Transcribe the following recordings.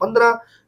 15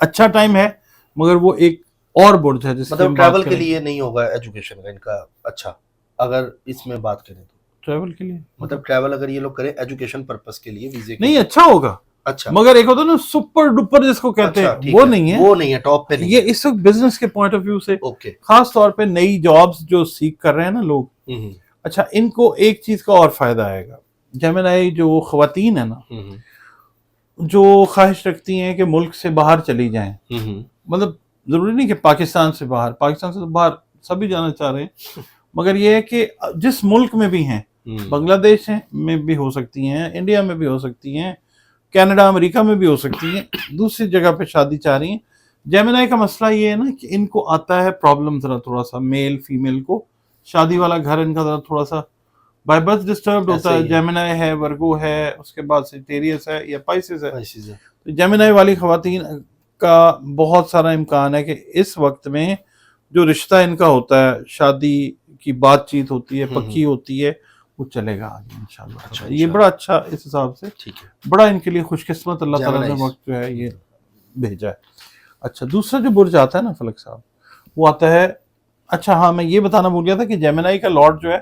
اچھا ٹائم ہے مگر وہ ایک اور برج ہے جس مطلب ٹریول کے لیے نہیں ہوگا ایجوکیشن کا ان کا اچھا، اگر اس میں بات کریں تو ٹریول کے لیے مطلب ٹریول اگر یہ لوگ کریں ایجوکیشن پرپس کے لیے ویزے نہیں اچھا ہوگا، اچھا مگر ایک ہوتا ہے نا سپر ڈپر جس کو کہتے ہیں وہ نہیں ہے، وہ نہیں ہے ٹاپ پہ نہیں یہ اس وقت بزنس کے پوائنٹ آف ویو سے اوکے خاص طور پہ نئی جابس جو سیکھ کر رہے ہیں نا لوگ، اچھا ان کو ایک چیز کا اور فائدہ آئے گا، جیمنائی جو خواتین ہیں نا جو خواہش رکھتی ہیں کہ ملک سے باہر چلی جائیں، مطلب ضروری نہیں کہ پاکستان سے باہر، پاکستان سے تو باہر سبھی جانا چاہ رہے ہیں، مگر یہ ہے کہ جس ملک میں بھی ہیں، بنگلہ دیش میں بھی ہو سکتی ہیں، انڈیا میں بھی ہو سکتی ہیں، کینیڈا امریکہ میں بھی ہو سکتی ہیں، دوسری جگہ پہ شادی چاہ رہی ہیں۔ جیمنائی کا مسئلہ یہ ہے نا کہ ان کو آتا ہے پرابلم ذرا تھوڑا سا، میل فیمیل کو شادی والا گھر ان کا ذرا تھوڑا سا بائی برتھ ڈسٹربڈ ہوتا ہے، جیمنائی ہے، ورگو ہے، اس کے بعد سیجیٹیریس ہے یا پائسس ہے، تو جیمنائی والی خواتین کا بہت سارا امکان ہے کہ اس وقت میں جو رشتہ ان کا ہوتا ہے، شادی کی بات چیت ہوتی ہے، پکی ہوتی ہے، وہ چلے گا آگے انشاءاللہ۔ یہ بڑا اچھا اس حساب سے بڑا ان کے لیے خوش قسمت اللہ تعالیٰ نے وقت جو ہے یہ بھیجا ہے۔ اچھا دوسرا جو برج آتا ہے نا فلک صاحب، وہ آتا ہے، اچھا ہاں میں یہ بتانا بھول گیا تھا کہ جیمنائی کا لارڈ جو ہے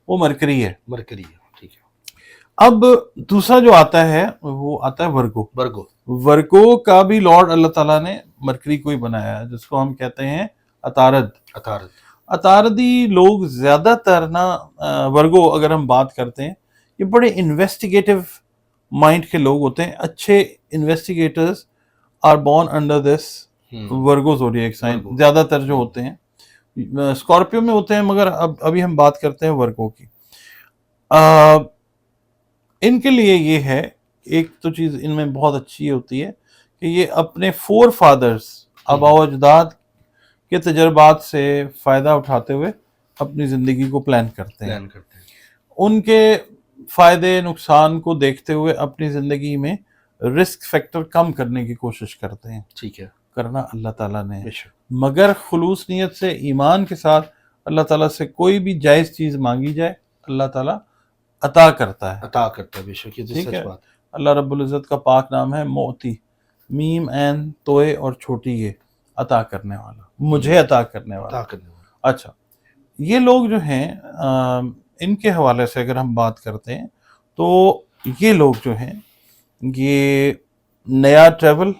وہ مرکری ہے، مرکری ہے، ٹھیک ہے۔ اب دوسرا جو آتا ہے وہ آتا ہے ورگو۔ ورگو کا بھی لارڈ اللہ تعالیٰ نے مرکری کو ہی بنایا ہے، جس کو ہم کہتے ہیں عطارد۔ عطاردی لوگ زیادہ تر نا ورگو اگر ہم بات کرتے ہیں، یہ بڑے انویسٹیگیٹو مائنڈ کے لوگ ہوتے ہیں، اچھے investigators are born under this Virgo zodiac sign, زیادہ تر جو ہوتے ہیں اسکارپیو میں ہوتے ہیں، مگر ابھی ہم بات کرتے ہیں ورگو کی۔ ان کے لیے یہ ہے ایک تو چیز ان میں بہت اچھی ہوتی ہے کہ یہ اپنے فور فادرز، آباء و اجداد کے تجربات سے فائدہ اٹھاتے ہوئے اپنی زندگی کو پلان کرتے ہیں، ان کے فائدے نقصان کو دیکھتے ہوئے اپنی زندگی میں رسک فیکٹر کم کرنے کی کوشش کرتے ہیں، ٹھیک ہے، کرنا اللہ تعالیٰ نے، مگر خلوص نیت سے ایمان کے ساتھ اللہ تعالیٰ سے کوئی بھی جائز چیز مانگی جائے اللہ تعالیٰ عطا کرتا ہے، بے شک، یہ تو ٹھیک سچ ہے۔ بات۔ اللہ رب العزت کا پاک نام ہے معطی، میم عین توئے اور چھوٹی یہ، عطا کرنے والا، مجھے عطا کرنے والا۔ اچھا یہ لوگ جو ہیں ان کے حوالے سے اگر ہم بات کرتے ہیں تو یہ لوگ جو ہیں یہ نیا ٹریول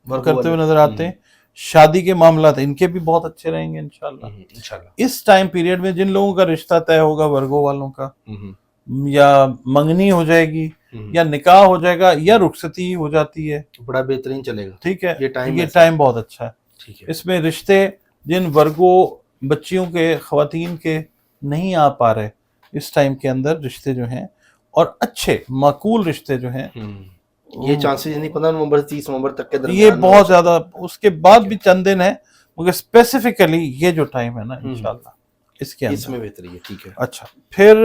کرتے ہوئے نظر آتے ہیں، شادی کے معاملات ان کے بھی بہت اچھے رہیں گے انشاءاللہ۔ اس ٹائم پیریڈ میں جن لوگوں کا رشتہ طے ہوگا ورگو والوں کا، یا منگنی ہو جائے گی یا نکاح ہو جائے گا یا رخصتی ہو جاتی ہے، بڑا بہترین چلے گا، ٹھیک ہے، یہ ٹائم بہت اچھا ہے۔ اس میں رشتے جن ورگو بچیوں کے، خواتین کے نہیں آ پا رہے اس ٹائم کے اندر، رشتے جو ہیں اور اچھے معقول رشتے جو ہیں، یہ چانسز نہیں 15 نومبر 30 نومبر تک کے درمیان یہ بہت زیادہ، اس کے بعد بھی چند دن ہے، مگر اسپیسیفکلی یہ جو ٹائم ہے نا انشاءاللہ اس کے اندر، اس میں بہتری ہے، ٹھیک ہے۔ اچھا پھر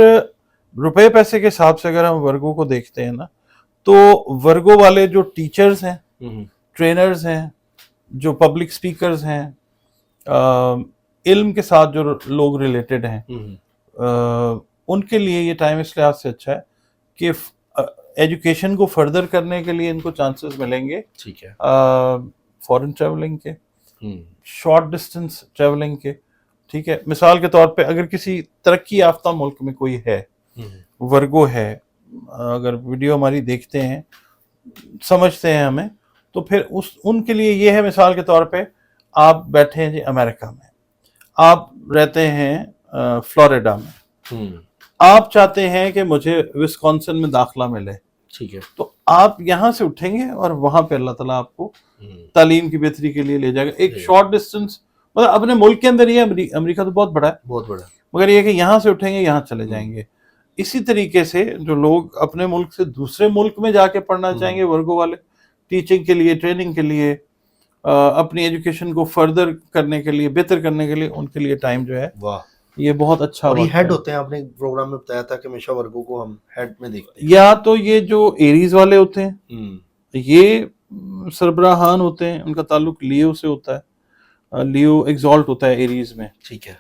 روپے پیسے کے حساب سے اگر ہم ورگو کو دیکھتے ہیں نا، تو ورگو والے جو ٹیچرز ہیں، ٹرینرز ہیں، جو پبلک سپیکرز ہیں، علم کے ساتھ جو لوگ ریلیٹڈ ہیں، ان کے لیے یہ ٹائم اس لحاظ سے اچھا ہے کہ ایجوکیشن کو فردر کرنے کے لیے ان کو چانسز ملیں گے، ٹھیک ہے، فورن ٹریولنگ کے، شارٹ ڈسٹنس ٹریولنگ کے، ٹھیک ہے۔ مثال کے طور پہ اگر کسی ترقی یافتہ ملک میں کوئی ہے، ورگو ہے، اگر ویڈیو ہماری دیکھتے ہیں سمجھتے ہیں ہمیں، تو پھر ان کے لیے یہ ہے، مثال کے طور پہ آپ بیٹھے ہیں جی امریکہ میں، آپ رہتے ہیں فلوریڈا میں، آپ چاہتے ہیں کہ مجھے وسکونسن میں داخلہ ملے، ٹھیک ہے، تو آپ یہاں سے اٹھیں گے اور وہاں پہ اللہ تعالیٰ آپ کو تعلیم کی بہتری کے لیے لے جائے گا۔ ایک شارٹ ڈسٹنس، مطلب اپنے ملک کے اندر ہی ہے، امریکہ تو بہت بڑا ہے، بہت بڑا، مگر یہ کہ یہاں سے اٹھیں گے یہاں چلے جائیں گے۔ اسی طریقے سے جو لوگ اپنے ملک سے دوسرے ملک میں جا کے پڑھنا چاہیں گے، ورگو والے، ٹیچنگ کے لیے، ٹریننگ کے لیے، اپنی ایجوکیشن کو فردر کرنے کے لیے، بہتر کرنے کے لیے، ان کے لیے ٹائم جو ہے یہ بہت اچھا اور یہ ہیڈ ہوتے ہیں۔ آپ نے پروگرام میں بتایا تھا کہ ہمیشہ ورگو کو ہم ہیڈ میں دیکھتے ہیں، یا تو یہ جو ایریز والے ہوتے ہیں یہ سربراہان ہوتے ہیں، ان کا تعلق لیو سے ہوتا ہے، لیو ایگزالٹ ہوتا ہے ایریز میں، ٹھیک ہے،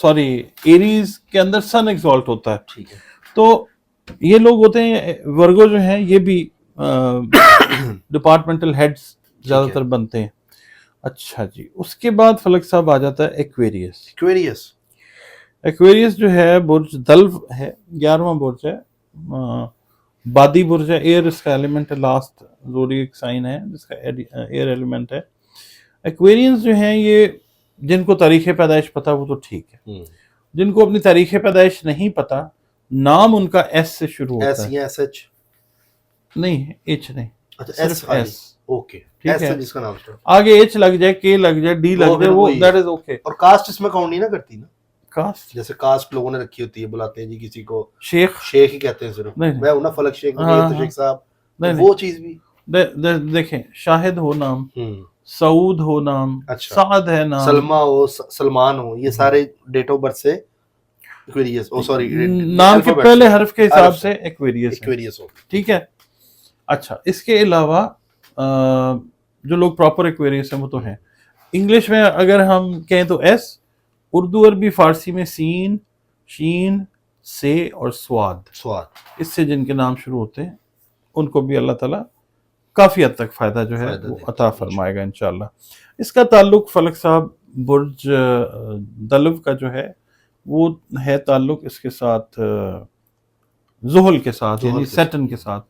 سوری ایریز کے اندر سن ایگزالٹ ہوتا ہے، ٹھیک ہے، تو یہ لوگ ہوتے ہیں ورگو جو ہیں، یہ بھی ڈپارٹمنٹل ہیڈز زیادہ تر بنتے ہیں. اچھا جی، اس کے بعد فلک صاحب آ جاتا ہے ایکویریس. ایکویریس جو ہے برج دلو ہے، 11واں برج ہے، بادی برج ہے. ایئر اس کا ایلیمنٹ ہے، لاسٹ زوڈیک سائن ہے جس کا ایئر ایلیمنٹ ہے. ایکویرینز جو ہیں یہ جن کو تاریخ پیدائش پتہ وہ تو ٹھیک ہے، جن کو اپنی تاریخ پیدائش نہیں پتہ، نام ان کا ایس سے شروع ہوتا ہے. ایس ایچ نہیں، ایچ نہیں، صرف ایس. اوکے، ٹھیک ہے، جس کا نام آگے ایچ لگ جائے، کے لگ جائے، ڈی لگ جائے، وہ دیٹ از اوکے. اور کاسٹ اس میں کاؤنٹ نہیں نا کرتی نا؟ کاسٹ جیسے کاسٹ لوگوں نے رکھی ہوتی ہے، بلاتے ہیں جی کسی کو شیخ ہی کہتے ہیں صرف. میں ہوں نا فلک شیخ، شیخ صاحب، وہ چیز بھی دیکھیں، شاہد ہو نام، سعود ہو نام، سعد ہے نام، سلمہ ہو، سلمان ہو، یہ سارے ڈیٹ آف برتھ سے ایکویریس، نام کے پہلے حرف کے حساب سے ایکویریس ہو. ٹھیک ہے. اچھا، اس کے علاوہ جو لوگ پراپر ایکویریس ہیں وہ تو ہیں. انگلش میں اگر ہم کہیں تو ایس، اردو عربی فارسی میں سین، شین، سے اور سواد، اس سے جن کے نام شروع ہوتے ہیں ان کو بھی اللہ تعالیٰ کافی حد تک فائدہ جو ہے وہ عطا فرمائے گا انشاءاللہ. اس کا تعلق فلک صاحب برج دلو کا جو ہے وہ ہے تعلق اس کے ساتھ زحل کے ساتھ، یعنی سیٹن کے ساتھ.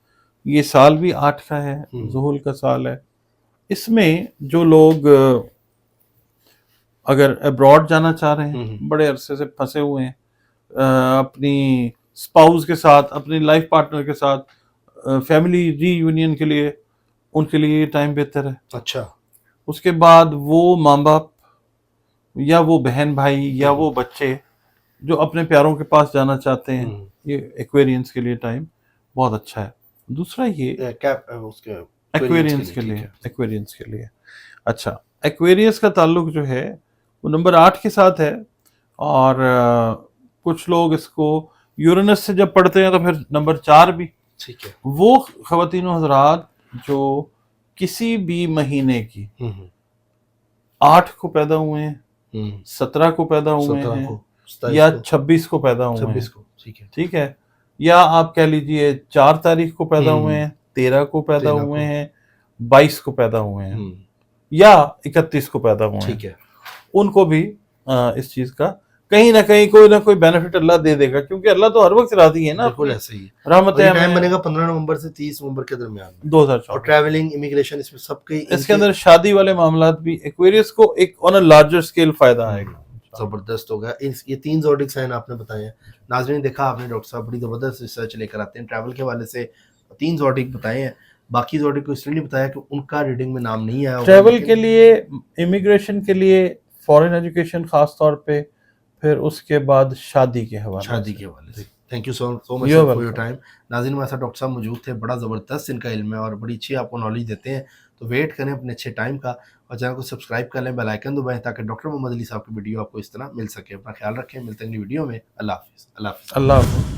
یہ سال بھی 8 کا ہے، زحل کا سال ہے. اس میں جو لوگ اگر ابراڈ جانا چاہ رہے ہیں، بڑے عرصے سے پھنسے ہوئے ہیں اپنی سپاؤز کے ساتھ، اپنی لائف پارٹنر کے ساتھ، فیملی ری یونین کے لیے، ان کے لیے یہ ٹائم بہتر ہے. اچھا. اس کے بعد وہ ماں باپ یا وہ بہن بھائی یا وہ بچے جو اپنے پیاروں کے پاس جانا چاہتے ہیں، یہ ایکویرینس کے لیے ٹائم بہت اچھا ہے. دوسرا یہ ایکویرینس کے لیے اچھا، ایکویریس کا تعلق جو ہے وہ نمبر 8 کے ساتھ ہے. اور کچھ لوگ اس کو یورینس سے جب پڑھتے ہیں تو پھر نمبر 4 بھی. ٹھیک ہے. وہ خواتین و حضرات جو کسی بھی مہینے کی 8 کو پیدا ہوئے ہیں، 17 کو پیدا ہوئے ہیں، یا 26 کو پیدا ہوئے ہیں، ٹھیک ہے، یا آپ کہہ لیجئے 4 تاریخ کو پیدا ہوئے ہیں، 13 کو پیدا ہوئے ہیں، 22 کو پیدا ہوئے ہیں، یا 31 کو پیدا ہوئے ہیں، ان کو بھی اس چیز کا کہیں نہ کہیں کوئی نہ کوئی بینیفٹ اللہ دے دے گا، کیونکہ اللہ تو ہر وقت راضی ہے نا. بالکل ایسے ہی رحمت ہے. ٹائم بنے گا 15 نومبر سے 30 نومبر کے درمیان 2014. اور ٹریولنگ، امیگریشن، اس میں سب کے اس کے اندر شادی والے معاملات بھی ایکویریس کو ایک آن اے لارجر اسکیل فائدہ آئے گا. زبردست ہوگا. یہ 3 زوڈک سائن آپ نے بتائے ہیں. ناظرین دیکھا آپ نے، ڈاکٹر صاحب بڑی زبردست ریسرچ لے کر آتے ہیں ٹریول کے حوالے سے. 3 زوڈک بتائے ہیں، باقی زوڈک کو اس لیے نہیں بتایا کہ ان کا ریڈنگ میں نام نہیں آیا. ٹریول کے لیے، امیگریشن کے لیے، فارن ایجوکیشن خاص طور پہ، پھر اس کے بعد شادی کے حوالے سے. Thank you so much for your time. ناظرین ہمارے ساتھ ڈاکٹر صاحب موجود تھے، بڑا زبردست ان کا علم ہے اور بڑی اچھی آپ کو نالج دیتے ہیں. تو ویٹ کریں اپنے اچھے ٹائم کا، اور چینل کو سبسکرائب کر لیں، بیل آئیکن دبائیں تاکہ ڈاکٹر محمد علی صاحب کی ویڈیو آپ کو اس طرح مل سکے. اپنا خیال رکھیں، ملتے ہیں اگلی ویڈیو میں. اللہ حافظ. اللہ حافظ.